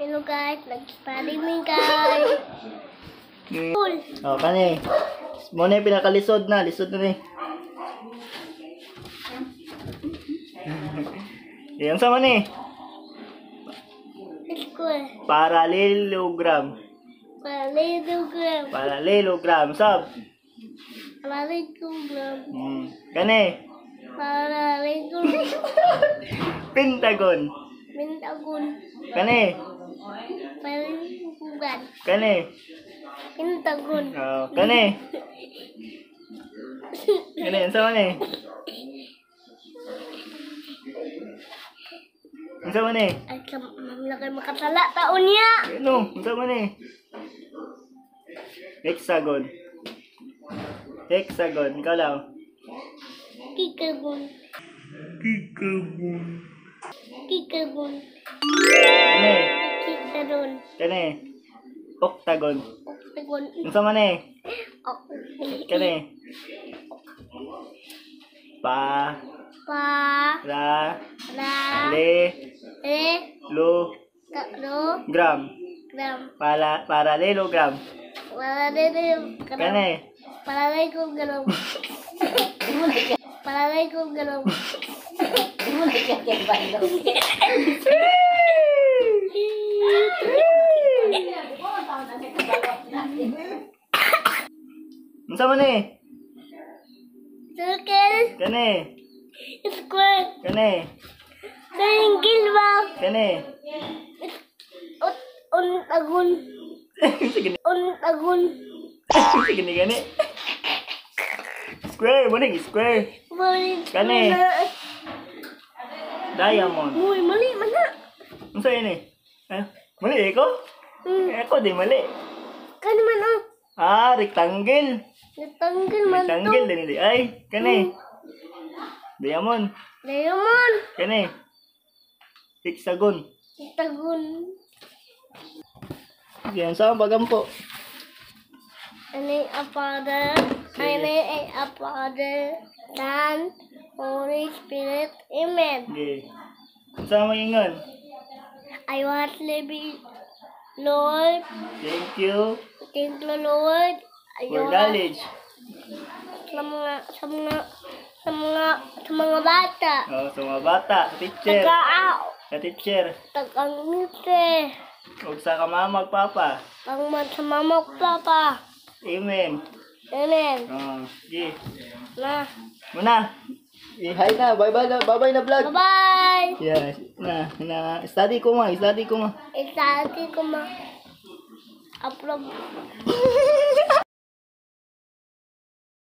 Hello guys, nag-study mi guys. Cool. Oh, kani. Muna yung pinakalisod na. Lisod na ni. Yan sama ni. School. Parallelogram. Parallelogram. Parallelogram. Sab. Parallelogram. Kani. Parallelogram. Pentagon. Pentagon. Kani. Parallelogram. Kani. Pentagon. Oh, kani. Kani, yan sama ni. Yan sama ni. Ay, mamlakay makatala taon niya. Ano? Yan sama ni. Hexagon. Hexagon. Ikaw lang. Kikagon. Kikagon. Kikagon. Kani. Kikagon. Kani. Octagon. Octagon. Yan sama ni. Kani. Pa. Ra. Le. Lo. Gram. Parallelogram. Kani. Parallelogram. Parallelogram. Ang sama ni. Circle. Kani. Square. Kani. Triangle ba? Kani. Untagon. Sige ni. Untagon. Sige ni gani. Square. Muna square. Kani. Diamond. Uy, mali mana? Ang sa'yo ni. Mali ko? Ako di mali. Kani man oh. Rectangle. Rectangle man to. Rectangle din di. Ay, kani. Diamond. Diamond. Kani. Hexagon. Octagon. Yan sa pagampo. Ani apada. Ani apada. Dan Holy Spirit. Amen. Okay. Sa mo ingon. I want to be Lord. Thank you Thank you, Lord. for knowledge. Sa mga bata. Oh, sa mga bata, sa teacher. Tagaaw. Sa teacher. Tagang-ngiti. Huwag sa kamamag papa. Pangman sa mamok papa. Amen. Amen. Oh, sige. Na. Muna. Hi na. Bye-bye na. Bye-bye na vlog. Bye-bye. Yeah. Study ko ma. Study ko ma. Isati ko ma. Upload.